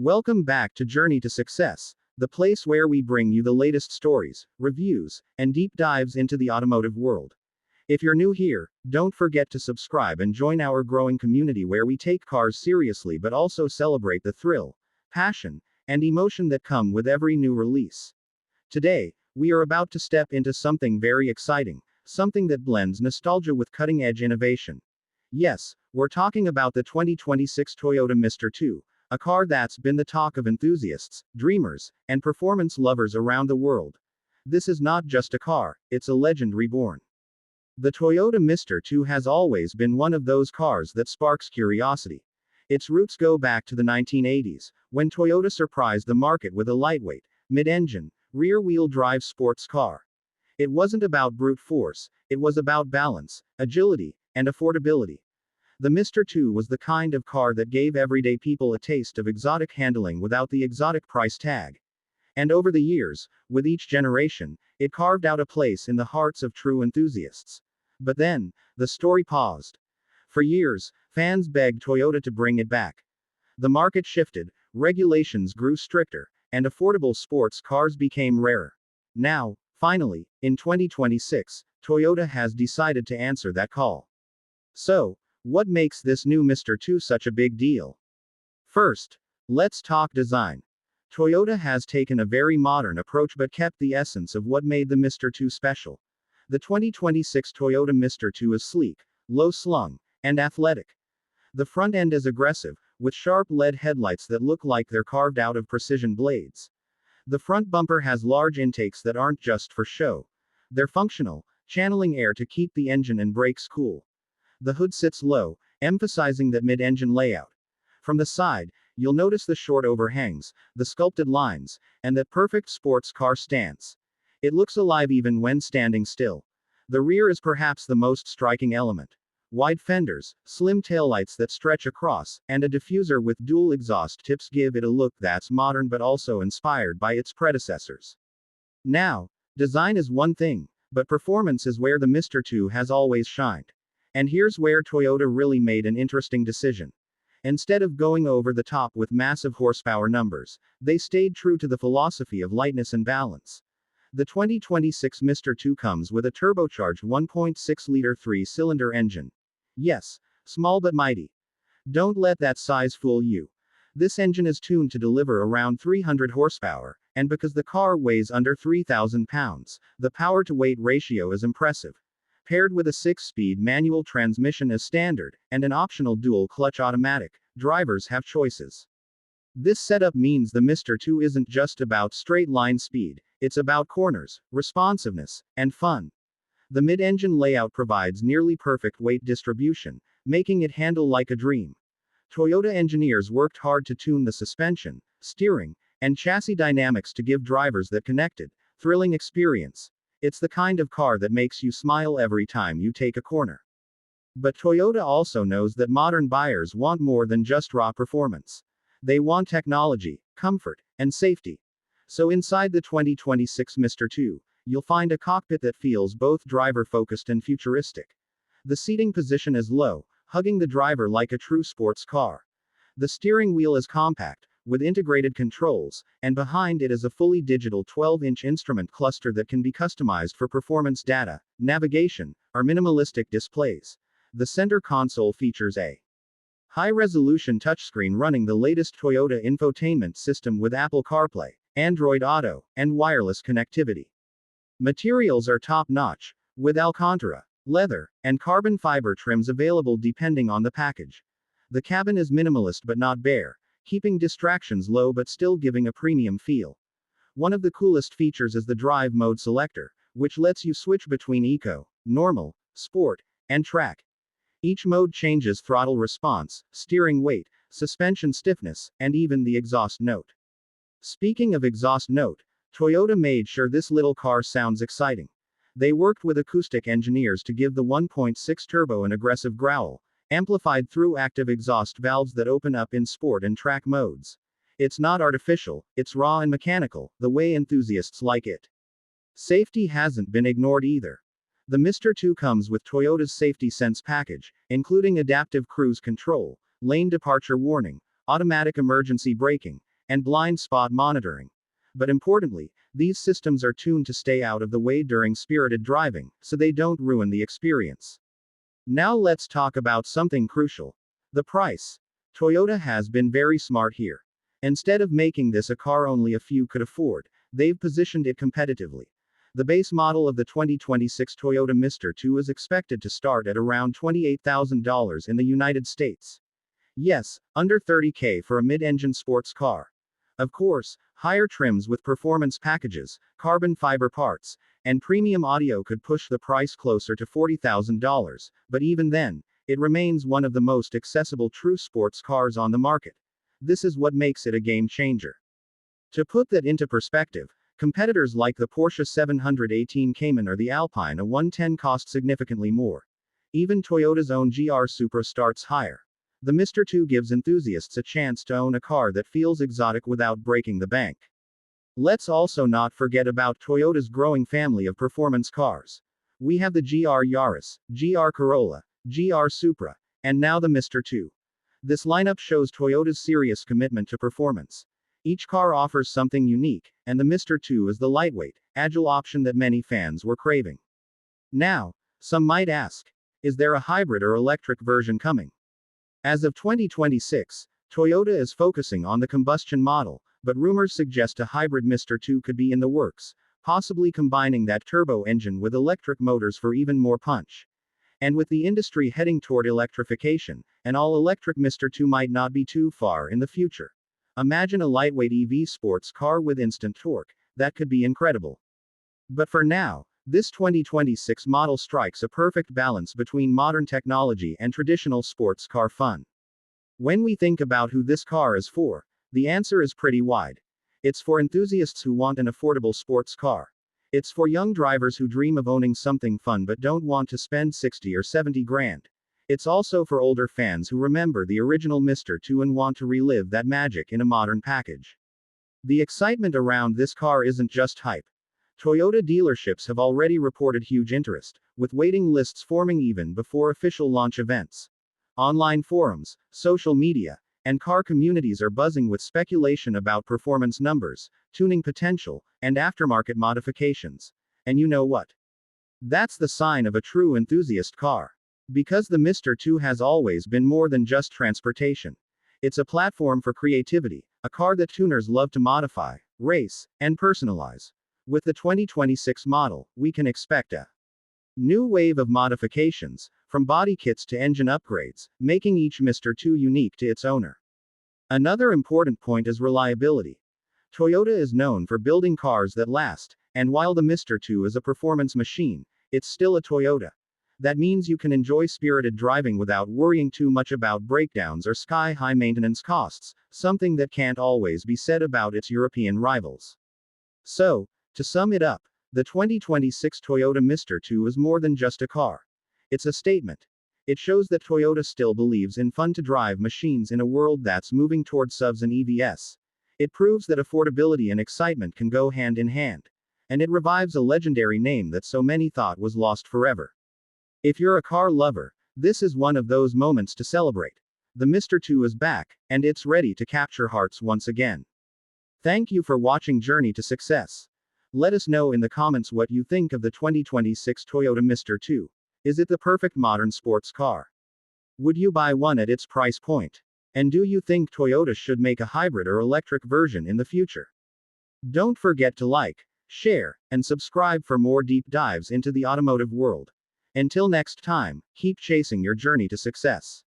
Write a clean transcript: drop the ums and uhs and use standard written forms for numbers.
Welcome back to Journey to Success, the place where we bring you the latest stories, reviews, and deep dives into the automotive world. If you're new here, don't forget to subscribe and join our growing community where we take cars seriously but also celebrate the thrill, passion, and emotion that come with every new release. Today, we are about to step into something very exciting, something that blends nostalgia with cutting-edge innovation. Yes, we're talking about the 2026 Toyota MR2. A car that's been the talk of enthusiasts, dreamers, and performance lovers around the world. This is not just a car, it's a legend reborn. The Toyota MR2 has always been one of those cars that sparks curiosity. Its roots go back to the 1980s, when Toyota surprised the market with a lightweight, mid-engine, rear-wheel drive sports car. It wasn't about brute force, it was about balance, agility, and affordability. The MR2 was the kind of car that gave everyday people a taste of exotic handling without the exotic price tag. And over the years, with each generation, it carved out a place in the hearts of true enthusiasts. But then, the story paused. For years, fans begged Toyota to bring it back. The market shifted, regulations grew stricter, and affordable sports cars became rarer. Now, finally, in 2026, Toyota has decided to answer that call. So, what makes this new MR2 such a big deal? First, let's talk design. Toyota has taken a very modern approach but kept the essence of what made the MR2 special. The 2026 Toyota MR2 is sleek, low-slung, and athletic. The front end is aggressive, with sharp LED headlights that look like they're carved out of precision blades. The front bumper has large intakes that aren't just for show. They're functional, channeling air to keep the engine and brakes cool. The hood sits low, emphasizing that mid-engine layout. From the side, you'll notice the short overhangs, the sculpted lines, and that perfect sports car stance. It looks alive even when standing still. The rear is perhaps the most striking element. Wide fenders, slim taillights that stretch across, and a diffuser with dual exhaust tips give it a look that's modern but also inspired by its predecessors. Now, design is one thing, but performance is where the MR2 has always shined. And here's where Toyota really made an interesting decision. Instead of going over the top with massive horsepower numbers, they stayed true to the philosophy of lightness and balance. The 2026 MR2 comes with a turbocharged 1.6-liter 3-cylinder engine. Yes, small but mighty. Don't let that size fool you. This engine is tuned to deliver around 300 horsepower, and because the car weighs under 3,000 pounds, the power-to-weight ratio is impressive. Paired with a 6-speed manual transmission as standard, and an optional dual-clutch automatic, drivers have choices. This setup means the MR2 isn't just about straight-line speed, it's about corners, responsiveness, and fun. The mid-engine layout provides nearly perfect weight distribution, making it handle like a dream. Toyota engineers worked hard to tune the suspension, steering, and chassis dynamics to give drivers that connected, thrilling experience. It's the kind of car that makes you smile every time you take a corner. But Toyota also knows that modern buyers want more than just raw performance. They want technology, comfort, and safety. So inside the 2026 MR2, you'll find a cockpit that feels both driver-focused and futuristic. The seating position is low, hugging the driver like a true sports car. The steering wheel is compact, with integrated controls, and behind it is a fully digital 12-inch instrument cluster that can be customized for performance data, navigation, or minimalistic displays. The center console features a high-resolution touchscreen running the latest Toyota infotainment system with Apple CarPlay, Android Auto, and wireless connectivity. Materials are top-notch, with Alcantara, leather, and carbon fiber trims available depending on the package. The cabin is minimalist but not bare, keeping distractions low but still giving a premium feel. One of the coolest features is the drive mode selector, which lets you switch between eco, normal, sport, and track. Each mode changes throttle response, steering weight, suspension stiffness, and even the exhaust note. Speaking of exhaust note, Toyota made sure this little car sounds exciting. They worked with acoustic engineers to give the 1.6 turbo an aggressive growl, amplified through active exhaust valves that open up in sport and track modes. It's not artificial, it's raw and mechanical, the way enthusiasts like it. Safety hasn't been ignored either. The MR2 comes with Toyota's Safety Sense package, including adaptive cruise control, lane departure warning, automatic emergency braking, and blind spot monitoring. But importantly, these systems are tuned to stay out of the way during spirited driving, so they don't ruin the experience. Now let's talk about something crucial: the price. Toyota has been very smart here. Instead of making this a car only a few could afford, they've positioned it competitively. The base model of the 2026 Toyota MR2 is expected to start at around $28,000 in the United States. Yes, under $30K for a mid-engine sports car. Of course, higher trims with performance packages, carbon fiber parts, and premium audio could push the price closer to $40,000, but even then, it remains one of the most accessible true sports cars on the market. This is what makes it a game changer. To put that into perspective, competitors like the Porsche 718 Cayman or the Alpine A110 cost significantly more. Even Toyota's own GR Supra starts higher. The MR2 gives enthusiasts a chance to own a car that feels exotic without breaking the bank. Let's also not forget about Toyota's growing family of performance cars. We have the GR Yaris, GR Corolla, GR Supra, and now the MR2. This lineup shows Toyota's serious commitment to performance. Each car offers something unique, and the MR2 is the lightweight, agile option that many fans were craving. Now, some might ask, is there a hybrid or electric version coming? As of 2026, Toyota is focusing on the combustion model, but rumors suggest a hybrid MR2 could be in the works, possibly combining that turbo engine with electric motors for even more punch. And with the industry heading toward electrification, an all-electric MR2 might not be too far in the future. Imagine a lightweight EV sports car with instant torque. That could be incredible. But for now, this 2026 model strikes a perfect balance between modern technology and traditional sports car fun. When we think about who this car is for, the answer is pretty wide. It's for enthusiasts who want an affordable sports car. It's for young drivers who dream of owning something fun but don't want to spend 60 or 70 grand. It's also for older fans who remember the original MR2 and want to relive that magic in a modern package. The excitement around this car isn't just hype. Toyota dealerships have already reported huge interest, with waiting lists forming even before official launch events. Online forums, social media, and car communities are buzzing with speculation about performance numbers, tuning potential, and aftermarket modifications. And you know what? That's the sign of a true enthusiast car. Because the MR2 has always been more than just transportation. It's a platform for creativity, a car that tuners love to modify, race, and personalize. With the 2026 model, we can expect a new wave of modifications, from body kits to engine upgrades, making each MR2 unique to its owner. Another important point is reliability. Toyota is known for building cars that last, and while the MR2 is a performance machine, it's still a Toyota. That means you can enjoy spirited driving without worrying too much about breakdowns or sky-high maintenance costs, something that can't always be said about its European rivals. So, to sum it up, the 2026 Toyota MR2 is more than just a car. It's a statement. It shows that Toyota still believes in fun-to-drive machines in a world that's moving toward SUVs and EVs. It proves that affordability and excitement can go hand in hand. And it revives a legendary name that so many thought was lost forever. If you're a car lover, this is one of those moments to celebrate. The MR2 is back, and it's ready to capture hearts once again. Thank you for watching Journey to Success. Let us know in the comments what you think of the 2026 Toyota MR2. Is it the perfect modern sports car? Would you buy one at its price point? And do you think Toyota should make a hybrid or electric version in the future? Don't forget to like, share, and subscribe for more deep dives into the automotive world. Until next time, keep chasing your journey to success.